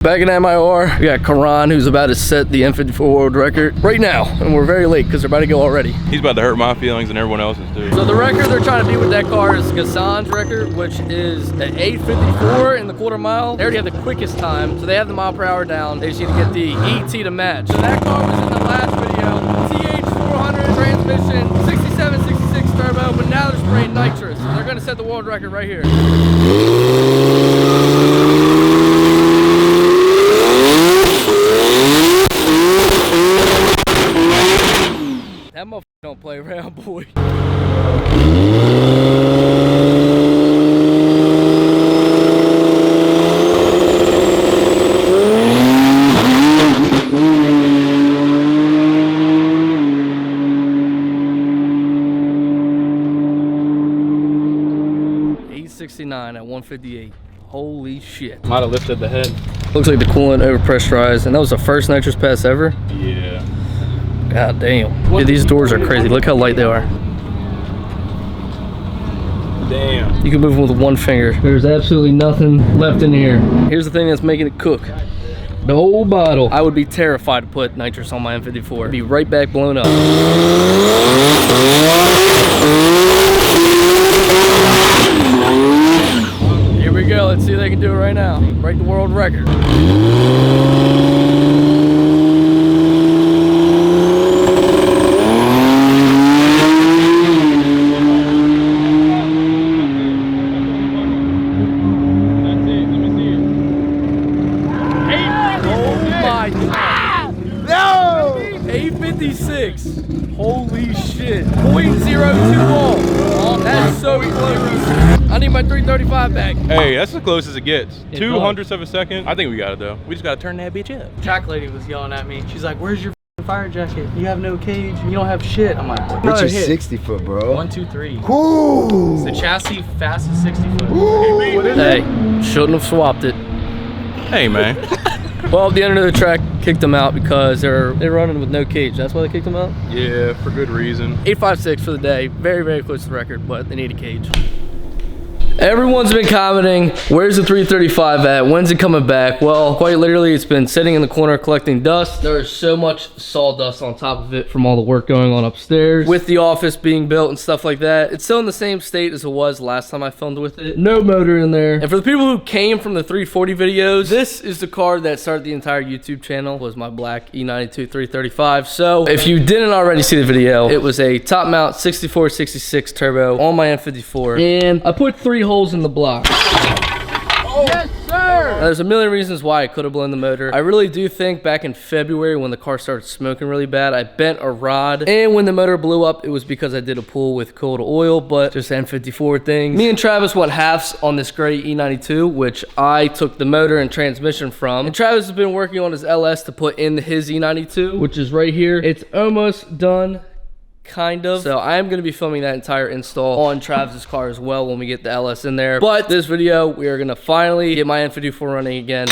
Back in MIR, we got Karan, who's about to set the M54 world record right now, and we're very late because they're about to go already. He's about to hurt my feelings and everyone else's too. So the record they're trying to beat with that car is Ghassan's record, which is an 8:54 in the quarter mile. They already have the quickest time, so they have the mile per hour down. They just need to get the ET to match. So that car was in the last video, TH400 transmission, 67, 66 turbo, but now they're spraying nitrous. So they're gonna set the world record right here. That motherfucker don't play around, boy. $869 at 158. Holy shit. Might have lifted the head. Looks like the coolant overpressurized, and that was the first nitrous pass ever? Yeah. God damn. Dude, these doors are crazy. Look how light they are. Damn. You can move them with one finger. There's absolutely nothing left in here. Here's the thing that's making it cook. The whole bottle. I would be terrified to put nitrous on my M54. It'd be right back blown up. Here we go. Let's see if they can do it right now. Break the world record. No! 856. Holy shit. 0.02 That's so close. I need my 335 back. Hey, that's as close as it gets. 200ths of a second. I think we got it though. We just gotta turn that bitch up. Track lady was yelling at me. She's like, "Where's your fire jacket? You have no cage. You don't have shit." I'm like, "What's your 60 foot, bro?" 1, 2, 3. Ooh. It's the chassis fastest 60 foot. Ooh. What is Hey, shouldn't have swapped it. Hey man. Well, the end of the track kicked them out because they're running with no cage. That's why they kicked them out? Yeah, for good reason. 856 for the day. Very, very close to the record, but they need a cage. Everyone's been commenting, where's the 335 at? When's it coming back? Well, quite literally, it's been sitting in the corner collecting dust. There is so much sawdust on top of it from all the work going on upstairs. With the office being built and stuff like that, it's still in the same state as it was last time I filmed with it. No motor in there. And for the people who came from the 340 videos, this is the car that started the entire YouTube channel, was my black E92 335. So if you didn't already see the video, it was a top mount 6466 turbo on my M54. And I put 3 holes in the block. Oh. Yes, sir! Now, there's a million reasons why I could have blown the motor. I really do think back in February when the car started smoking really bad, I bent a rod. And when the motor blew up, it was because I did a pull with cold oil, but just M54 things. Me and Travis went halves on this gray E92, which I took the motor and transmission from. And Travis has been working on his LS to put in his E92, which is right here. It's almost done. Kind of. So I am going to be filming that entire install on Travis's car as well when we get the LS in there. But this video, we are going to finally get my M54 running again.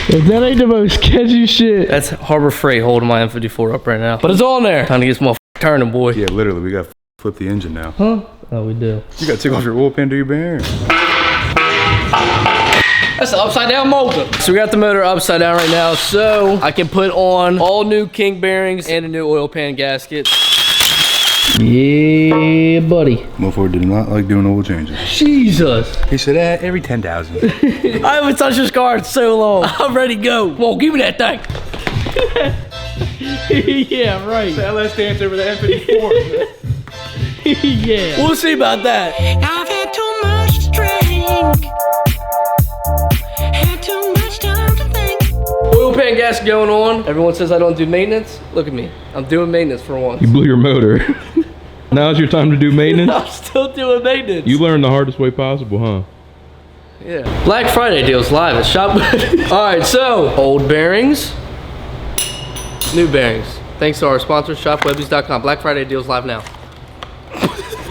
If that ain't the most catchy shit. That's Harbor Freight holding my M54 up right now. But it's all in there. Time to get this motherfucker turning, boy. Yeah, literally, we gotta flip the engine now. Huh? Oh, we do. You gotta take off your oil pan, do your bearing. That's an upside down motor. So we got the motor upside down right now, so I can put on all new king bearings and a new oil pan gasket. Yeah, buddy. Motherfucker did not like doing oil changes. Jesus. He said, every 10,000. I haven't touched this car in so long. I'm ready to go. Come on, give me that thing. Yeah, right. The LS dance over the M54. Yeah. We'll see about that. I've had too much to drink. Had too much time to think. Oil pan gas going on. Everyone says I don't do maintenance. Look at me. I'm doing maintenance for once. You blew your motor. Now's your time to do maintenance? I'm still doing maintenance. You learned the hardest way possible, huh? Yeah. Black Friday deals live at Shop. Alright, so old bearings, new bearings. Thanks to our sponsor, shopwebbies.com. Black Friday deals live now.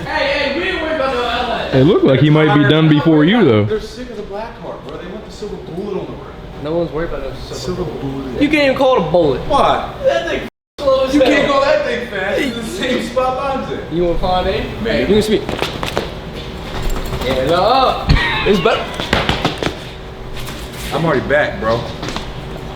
Hey, we ain't worried about no LS. It looked like he might be done before you, though. They're sick of the black car, bro. They want the silver bullet on the rim. No one's worried about no Silver bullet. You can't even call it a bullet. Why? That thing slow as You hell. can't call that thing fast. It's the same spot mine's in. You want to find it? Man. You can speak. And it's better. I'm already back, bro.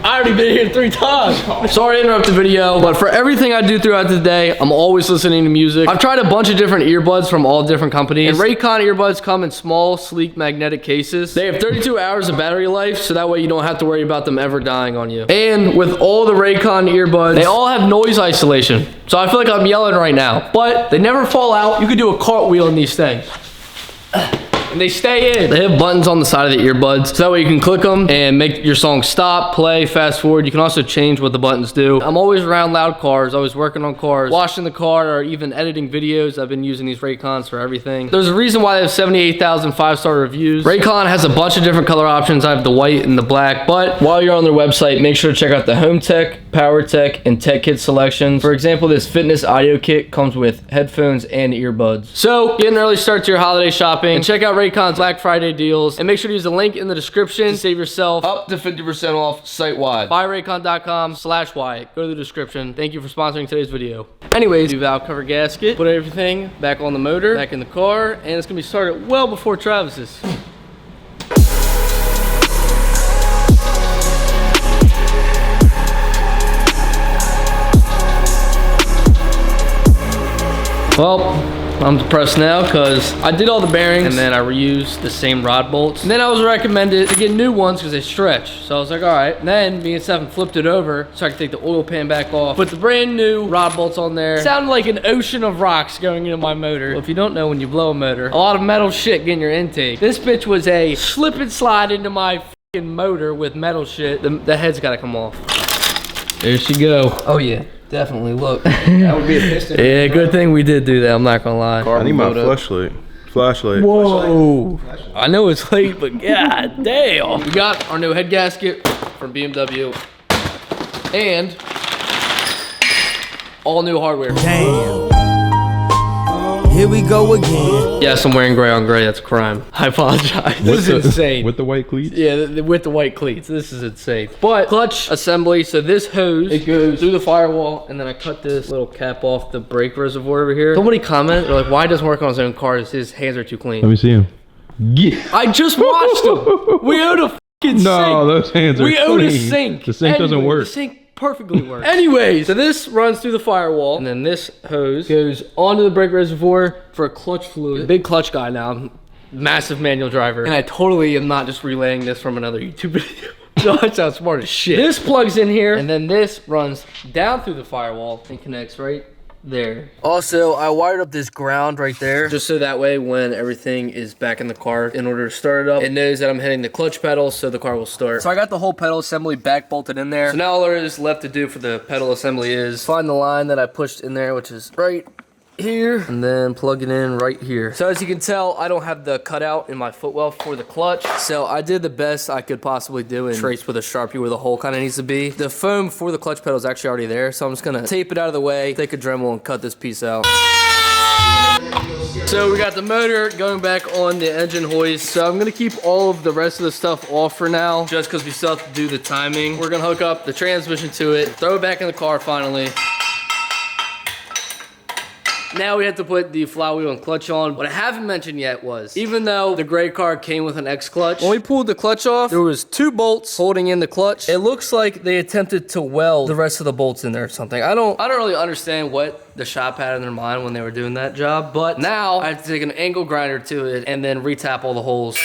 I already been here 3 times. Sorry to interrupt the video, but for everything I do throughout the day, I'm always listening to music. I've tried a bunch of different earbuds from all different companies. And Raycon earbuds come in small, sleek, magnetic cases. They have 32 hours of battery life, so that way you don't have to worry about them ever dying on you. And with all the Raycon earbuds, they all have noise isolation. So I feel like I'm yelling right now, but they never fall out. You could do a cartwheel in these things. And they stay in. They have buttons on the side of the earbuds, so that way you can click them and make your song stop, play, fast forward. You can also change what the buttons do. I'm always around loud cars, always working on cars, washing the car, or even editing videos. I've been using these Raycons for everything. There's a reason why they have 78,000 5-star reviews. Raycon has a bunch of different color options. I have the white and the black, but while you're on their website, make sure to check out the Home Tech, Power Tech, and Tech Kit selections. For example, this fitness audio kit comes with headphones and earbuds. So get an early start to your holiday shopping and check out Raycon's Black Friday deals, and make sure to use the link in the description to save yourself up to 50% off site-wide. Buyraycon.com/Wyatt. Go to the description. Thank you for sponsoring today's video. Anyways, do valve cover gasket, put everything back on the motor, back in the car, and it's gonna be started well before Travis's. Well, I'm depressed now because I did all the bearings and then I reused the same rod bolts. And then I was recommended to get new ones because they stretch. So I was like, all right. And then me and Stephen flipped it over so I could take the oil pan back off. Put the brand new rod bolts on there. Sounded like an ocean of rocks going into my motor. Well, if you don't know, when you blow a motor, a lot of metal shit getting your intake. This bitch was a slip and slide into my fucking motor with metal shit. The head's got to come off. There she go. Oh yeah. Definitely, look. That would be a piston. Yeah, good thing we did do that, I'm not gonna lie. I need my flashlight. Whoa. I know it's late, but god damn. We got our new head gasket from BMW. And all new hardware. Damn. Here we go again. Yes, I'm wearing gray on gray. That's a crime. I apologize. This is insane. With the white cleats? Yeah, with the white cleats. This is insane. But clutch assembly. So this hose, it goes through the firewall, and then I cut this little cap off the brake reservoir over here. Somebody commented, they're like, why doesn't work on his own cars? His hands are too clean. Let me see him. Yeah. I just watched him. We own a fucking sink. No, those hands are We own a clean. sink. The sink doesn't work. The sink perfectly works. Anyways, so this runs through the firewall, and then this hose goes onto the brake reservoir for clutch fluid. Big clutch guy now, massive manual driver, and I totally am not just relaying this from another YouTube video. So I sound smart as shit. This plugs in here, and then this runs down through the firewall and connects right there. Also, I wired up this ground right there just so that way when everything is back in the car, in order to start it up, it knows that I'm hitting the clutch pedal so the car will start. So I got the whole pedal assembly back bolted in there. So now all there is left to do for the pedal assembly is find the line that I pushed in there, which is right here, and then plug it in right here. So as you can tell, I don't have the cutout in my footwell for the clutch, so I did the best I could possibly do and trace with a Sharpie where the hole kind of needs to be. The foam for the clutch pedal is actually already there, so I'm just gonna tape it out of the way, take a Dremel, and cut this piece out. So we got the motor going back on the engine hoist. So I'm gonna keep all of the rest of the stuff off for now, just because we still have to do the timing. We're gonna hook up the transmission to it, throw it back in the car finally. Now we have to put the flywheel and clutch on. What I haven't mentioned yet was, even though the gray car came with an X clutch, when we pulled the clutch off, there was 2 bolts holding in the clutch. It looks like they attempted to weld the rest of the bolts in there or something. I don't really understand what the shop had in their mind when they were doing that job, but now I have to take an angle grinder to it and then retap all the holes.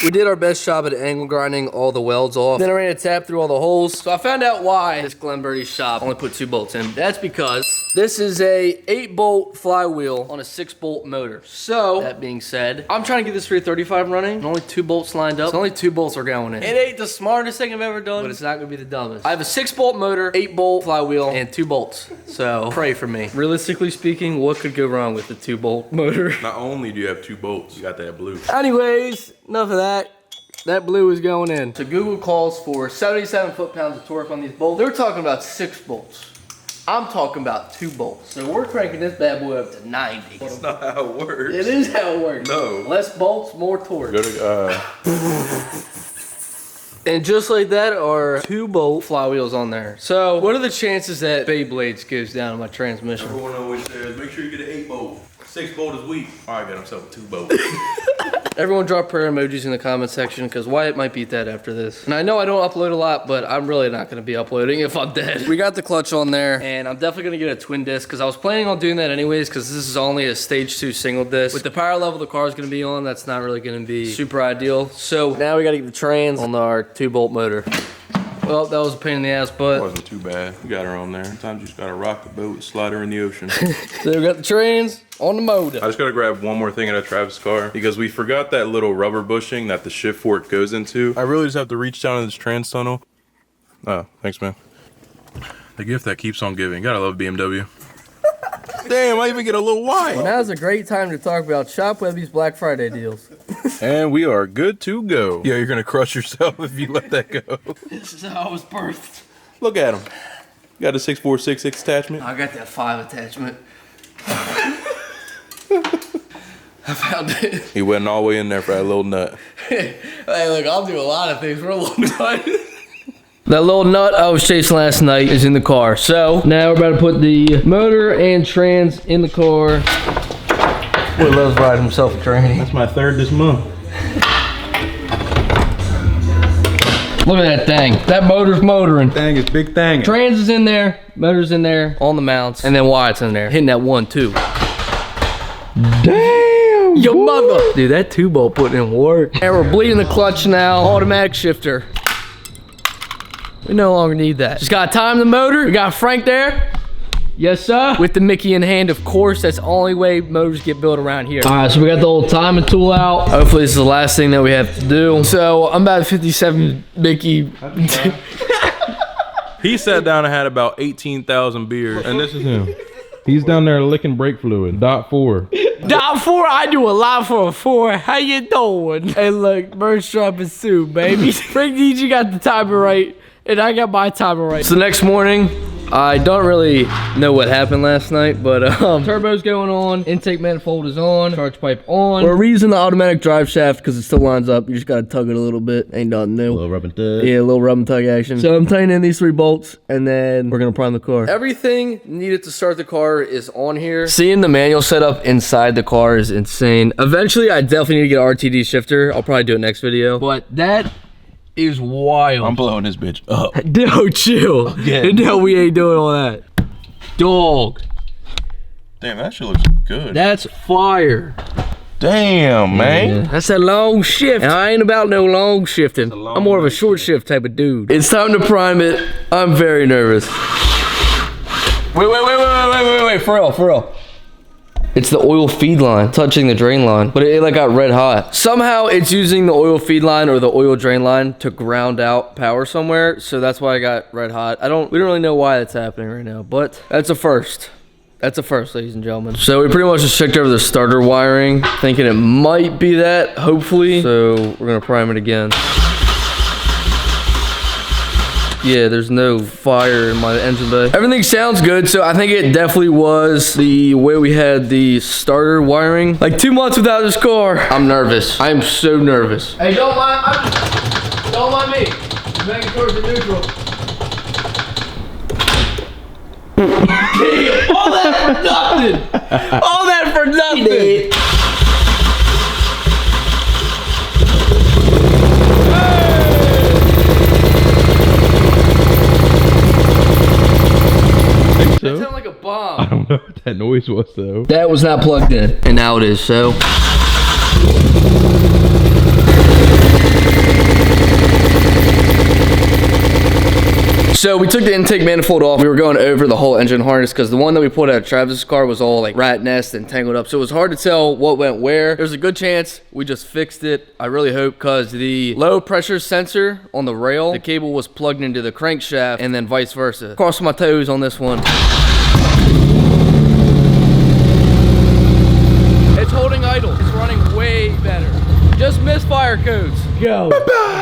We did our best job at angle grinding all the welds off. Then I ran a tap through all the holes. So I found out why this Glen Burdy shop only put 2 bolts in. That's because this is a 8-bolt flywheel on a 6-bolt motor. So, that being said, I'm trying to get this 335 running, and only 2 bolts lined up. So only 2 bolts are going in. It ain't the smartest thing I've ever done, but it's not gonna be the dumbest. I have a 6-bolt motor, 8-bolt flywheel, and 2 bolts. So, pray for me. Realistically speaking, what could go wrong with the 2-bolt motor? Not only do you have 2 bolts, you got that blue. Anyways, enough of that. That blue is going in. So Google calls for 77 foot-pounds of torque on these bolts. They're talking about 6 bolts. I'm talking about 2 bolts. So we're cranking this bad boy up to 90. That's not how it works. It is how it works. No. Less bolts, more torque. Go to, And just like that are 2-bolt flywheels on there. So what are the chances that Beyblades goes down in my transmission? everyone always says, make sure you get an 8-bolt. 6-bolt is weak. All right, got himself a 2-bolt. Everyone drop prayer emojis in the comment section because Wyatt might beat that after this. And I know I don't upload a lot, but I'm really not gonna be uploading if I'm dead. We got the clutch on there, and I'm definitely gonna get a twin disc because I was planning on doing that anyways because this is only a stage 2 single disc. With the power level the car is gonna be on, that's not really gonna be super ideal. So now we gotta get the trans on our 2-bolt motor. Well, that was a pain in the ass, but It wasn't too bad. We got her on there. Sometimes you just gotta rock the boat, slide her in the ocean. so we got the trans on the motor. I just gotta grab one more thing out of Travis' car because we forgot that little rubber bushing that the shift fork goes into. I really just have to reach down in this trans tunnel. Oh, thanks, man. The gift that keeps on giving. Gotta love BMW. Damn, I even get a little wine. Well, now's a great time to talk about Shop Webby's Black Friday deals. And we are good to go. Yeah, you're gonna crush yourself if you let that go. This is how I was birthed. Look at him. You got a 6466 attachment? I got that 5 attachment. I found it. He went all the way in there for that little nut. Hey, look, I'll do a lot of things for a little nut. That little nut I was chasing last night is in the car. So now we're about to put the motor and trans in the car. Boy loves riding himself a tranny. That's my 3rd this month. Look at that thing. That motor's motoring. Thing is big thing. Trans is in there, motor's in there, on the mounts, and then Wyatt's in there, hitting that 1-2. Damn. Your mother. Dude, that 2-bolt putting in work. And we're bleeding the clutch now. Automatic shifter. We no longer need that. Just gotta time the motor. We got Frank there. Yes, sir. With the Mickey in hand, of course. That's the only way motors get built around here. All right, so we got the old timing tool out. Hopefully this is the last thing that we have to do. So I'm about 57 Mickey. He sat down and had about 18,000 beers. And this is him. He's down there licking brake fluid. Dot 4. Dot 4, I do a lot for a 4. How you doing? Hey, look, merch dropping soon, baby. Frank DJ got the timer right, and I got my timer right. So next morning, I don't really know what happened last night, but turbo's going on, intake manifold is on, charge pipe on. We're reusing the automatic drive shaft because it still lines up. You just gotta tug it a little bit. Ain't nothing new. A little rub and tug. Yeah, a little rub and tug action. So I'm tightening in these 3 bolts, and then we're gonna prime the car. Everything needed to start the car is on here. Seeing the manual setup inside the car is insane. Eventually, I definitely need to get an RTD shifter. I'll probably do it next video. But that is wild. I'm blowing this bitch up. Dude, chill. Yeah. No, we ain't doing all that. Dog. Damn, that shit looks good. That's fire. Damn, man. Yeah. That's a long shift. And I ain't about no long shifting. I'm more of a short shift type of dude. It's time to prime it. I'm very nervous. Wait, for real. It's the oil feed line touching the drain line, but it like got red hot. Somehow it's using the oil feed line or the oil drain line to ground out power somewhere, so that's why I got red hot. We don't really know why that's happening right now, but that's a first. That's a first, ladies and gentlemen. So we pretty much just checked over the starter wiring, thinking it might be that, hopefully. So we're gonna prime it again. Yeah, there's no fire in my engine bay. Everything sounds good, so I think it definitely was the way we had the starter wiring. Like 2 months without this car. I'm nervous. I'm so nervous. Hey, don't mind me. Making towards the neutral. Damn, all that for nothing. All that for nothing. That sounded like a bomb. I don't know what that noise was though. That was not plugged in, and now it is, so. So we took the intake manifold off. We were going over the whole engine harness because the one that we pulled out of Travis's car was all like rat nest and tangled up. So it was hard to tell what went where. There's a good chance we just fixed it. I really hope, because the low pressure sensor on the rail, the cable was plugged into the crankshaft and then vice versa. Cross my toes on this one. It's holding idle. It's running way better. Just misfire codes. Go.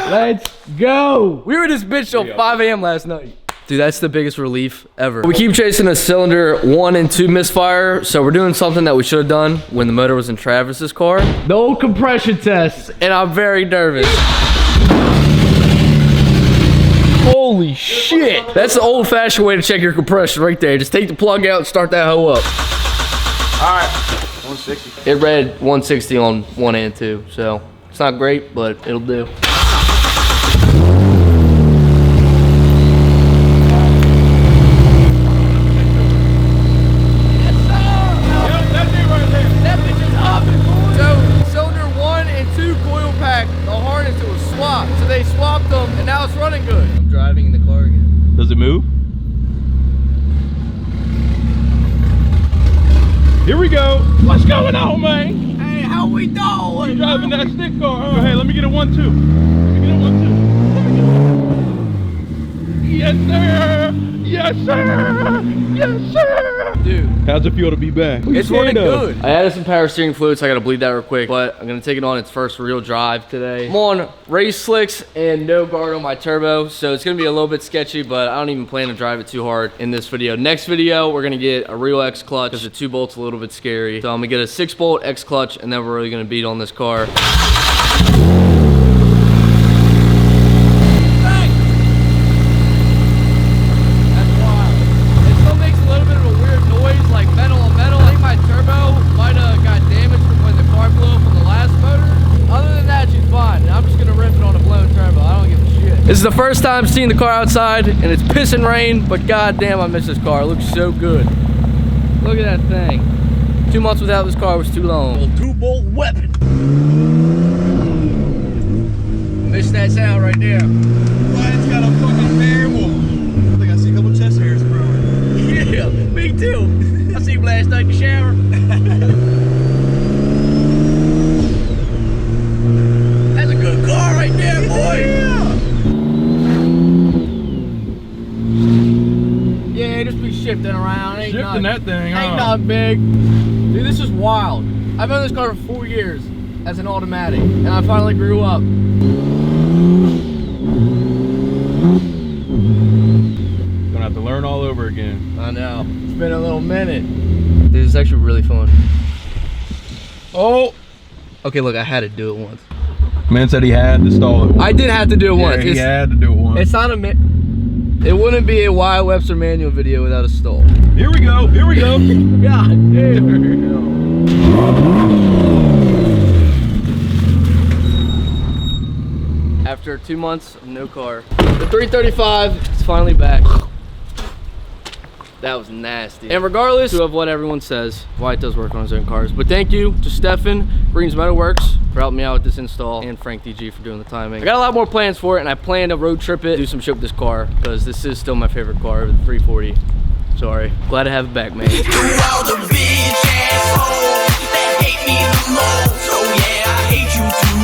Let's go. We were this bitch till 5 a.m. last night. Dude, that's the biggest relief ever. We keep chasing a cylinder 1 and 2 misfire, so we're doing something that we should have done when the motor was in Travis's car. The old compression test, and I'm very nervous. Holy shit. That's the old-fashioned way to check your compression right there. Just take the plug out and start that hoe up. All right. 160. It read 160 on 1 and 2, so it's not great, but it'll do. So they swapped them, and now it's running good. I'm driving in the car again. Does it move? Here we go. What's going on, man? Hey, how we doing? You driving that stick car? Huh? Hey, let me get a 1-2. Let me get a 1-2. Yes, sir. Yes, sir. Yes, sir. Dude, how's it feel to be back? it's running good. I added some power steering fluid, so I gotta bleed that real quick, but I'm gonna take it on its first real drive today. I'm on race slicks and no guard on my turbo, so it's gonna be a little bit sketchy, but I don't even plan to drive it too hard in this video. Next video, we're gonna get a real X clutch, because the 2 bolt's a little bit scary. So I'm gonna get a 6-bolt X clutch, and then we're really gonna beat on this car. This is the first time seeing the car outside, and it's pissing rain, but goddamn, I miss this car. It looks so good. Look at that thing. 2 months without this car was too long. A 2-bolt weapon. Miss that sound right there. Wyatt's got a fucking mammal. I think I see a couple chest hairs growing. Yeah, me too. I see you last night in the shower. That's a good car right there, boy. Yeah. Yeah, just be shifting around. Ain't Shifting that thing, huh? Ain't nothing big. Dude, this is wild. I've owned this car for 4 years as an automatic, and I finally grew up. Gonna have to learn all over again. I know. It's been a little minute. Dude, it's actually really fun. Oh! Okay, look, I had to do it once. Man said he had to stall it once. I did have to do it once. Yeah, he had to do it once. It's not a it wouldn't be a WyattWebsterr manual video without a stall. Here we go, here we go. God damn. After 2 months of no car, the 335 is finally back. That was nasty. And regardless of what everyone says, Wyatt does work on his own cars. But thank you to Stefan, Green's Metalworks, for helping me out with this install, and Frank DG for doing the timing. I got a lot more plans for it, and I plan to road trip it, do some shit with this car, because this is still my favorite car over the 340. Sorry. Glad to have it back, man. To all the bitch assholes that hate me the most. Oh yeah, I hate you too.